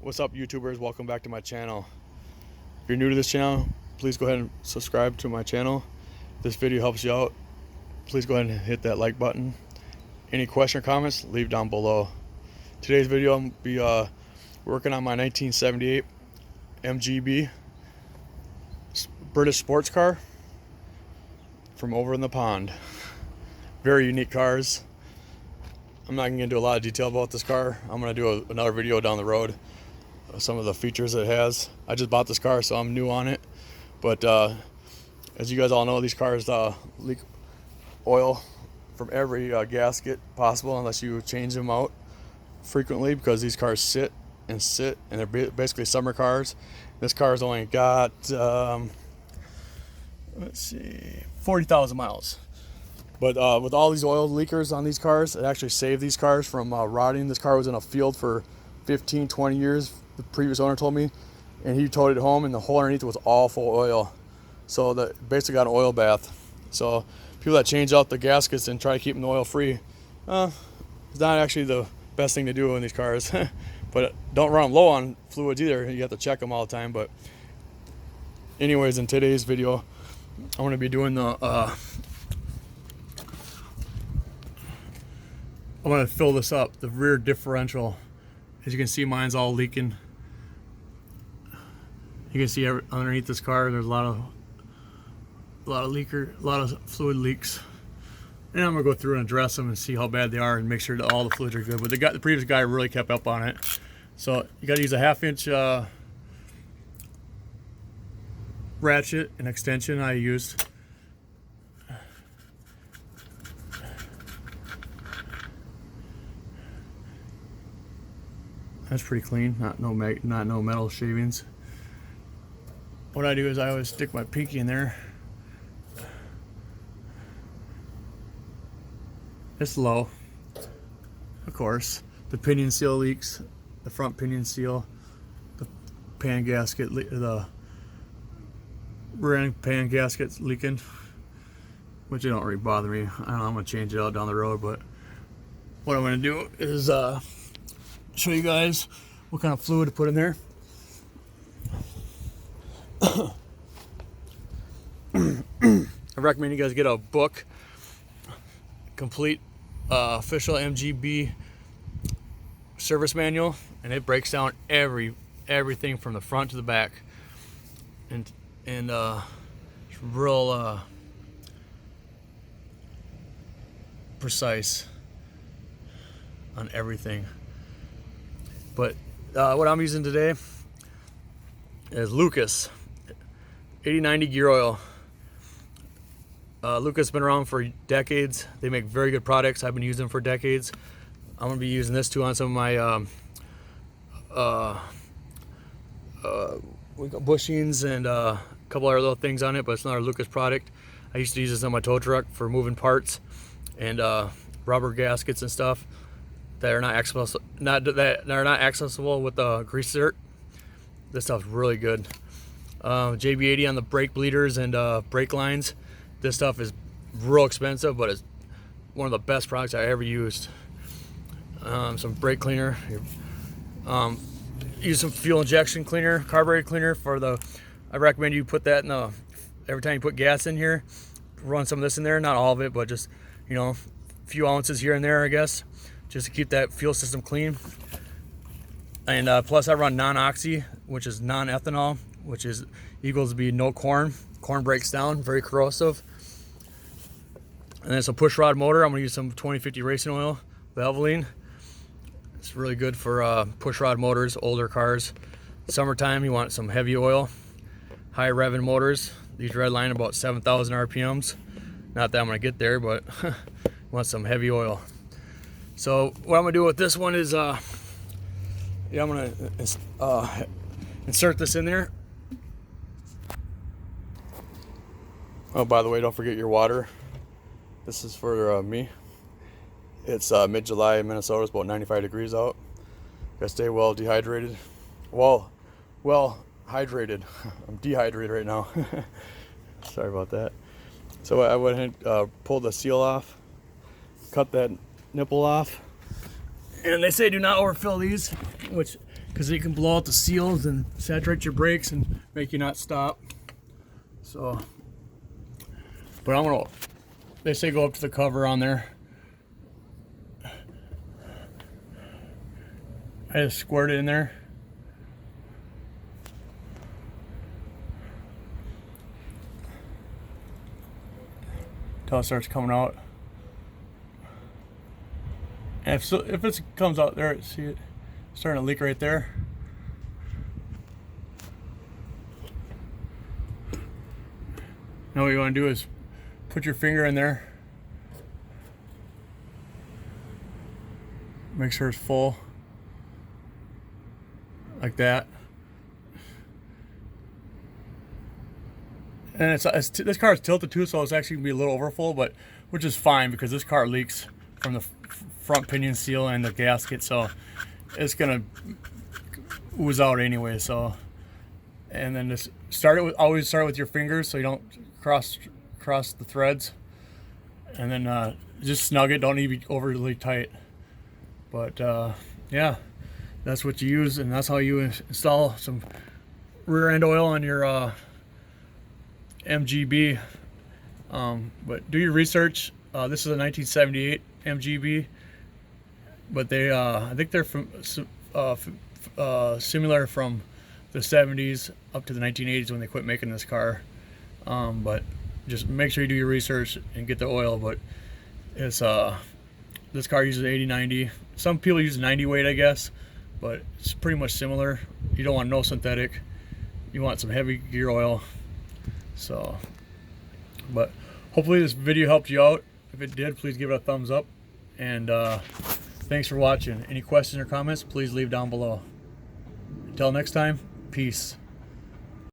What's up, YouTubers? Welcome back to my channel. If you're new to this channel, please go ahead and subscribe to my channel. If this video helps you out, please go ahead and hit that like button. Any question or comments, leave down below. Today's video, I'm going to be working on my 1978 MGB British sports car from over in the pond. Very unique cars. I'm not going to get into a lot of detail about this car. I'm going to do another video down the road of some of the features it has. I just bought this car, so I'm new on it. But as you guys all know, these cars leak oil from every gasket possible unless you change them out frequently, because these cars sit, and they're basically summer cars. This car's only got, let's see, 40,000 miles. But with all these oil leakers on these cars, it actually saved these cars from rotting. This car was in a field for 15, 20 years, the previous owner told me, and he towed it home, and the hole underneath was all full of oil. So that basically got an oil bath. So people that change out the gaskets and try to keep them oil free, it's not actually the best thing to do in these cars. But don't run them low on fluids either. You have to check them all the time. But anyways, in today's video, I'm going to be doing I'm going to fill this up, the rear differential. As you can see, mine's all leaking. You can see underneath this car, there's a lot of fluid leaks. And I'm going to go through and address them and see how bad they are and make sure that all the fluids are good. But the previous guy really kept up on it. So you got to use a 1/2 inch ratchet and extension I used. That's pretty clean, not no metal shavings. What I do is I always stick my pinky in there. It's low, of course. The pinion seal leaks, the front pinion seal, the pan gasket, the rear end pan gasket's leaking, which it don't really bother me. I don't know, I'm gonna change it out down the road, but what I'm gonna do is show you guys what kind of fluid to put in there. I recommend you guys get a book, complete official MGB service manual, and it breaks down everything from the front to the back, and it's real precise on everything. But what I'm using today is Lucas 8090 gear oil. Lucas has been around for decades. They make very good products. I've been using them for decades. I'm going to be using this too on some of my bushings and a couple other little things on it, but it's not a Lucas product. I used to use this on my tow truck for moving parts and rubber gaskets and stuff that are not accessible with the grease dirt. This stuff's really good. JB80 on the brake bleeders and brake lines. This stuff is real expensive, but it's one of the best products I ever used. Some brake cleaner. Use some fuel injection cleaner, carburetor cleaner for the. I recommend you put that in the. Every time you put gas in here, run some of this in there. Not all of it, but just a few ounces here and there, I guess, just to keep that fuel system clean. And plus, I run non-oxy, which is non-ethanol, which is equals to be no corn. Corn breaks down, very corrosive. And then some push rod motor. I'm gonna use some 2050 racing oil, Valvoline. It's really good for push rod motors, older cars. Summertime, you want some heavy oil, high revving motors. These redline about 7,000 RPMs. Not that I'm gonna get there, but you want some heavy oil. So what I'm gonna do with this one is, I'm gonna insert this in there. Oh, by the way, don't forget your water. This is for me. It's mid-July in Minnesota. It's about 95 degrees out. Gotta stay well dehydrated. Well hydrated. I'm dehydrated right now. Sorry about that. So I went ahead and pulled the seal off, cut that nipple off, and they say do not overfill these, which because it can blow out the seals and saturate your brakes and make you not stop. So, but I'm gonna, they say go up to the cover on there. I just squirt it in there. Until it starts coming out. And if it comes out there, see it starting to leak right there. Now what you want to do is put your finger in there. Make sure it's full. Like that. And this car is tilted too, so it's actually gonna be a little overfull, but which is fine because this car leaks from the front pinion seal and the gasket, so it's gonna ooze out anyway. So, and then just always start with your fingers so you don't cross the threads, and then just snug it. Don't need to be overly tight. But yeah, that's what you use, and that's how you install some rear end oil on your MGB. But do your research. This is a 1978 MGB, but they I think they're from similar from the 70s up to the 1980s when they quit making this car. But just make sure you do your research and get the oil. But it's this car uses 80-90. Some people use 90 weight, I guess, but it's pretty much similar. You don't want no synthetic. You want some heavy gear oil. So, but hopefully this video helped you out. If it did, please give it a thumbs up. And thanks for watching. Any questions or comments, please leave down below. Until next time, peace.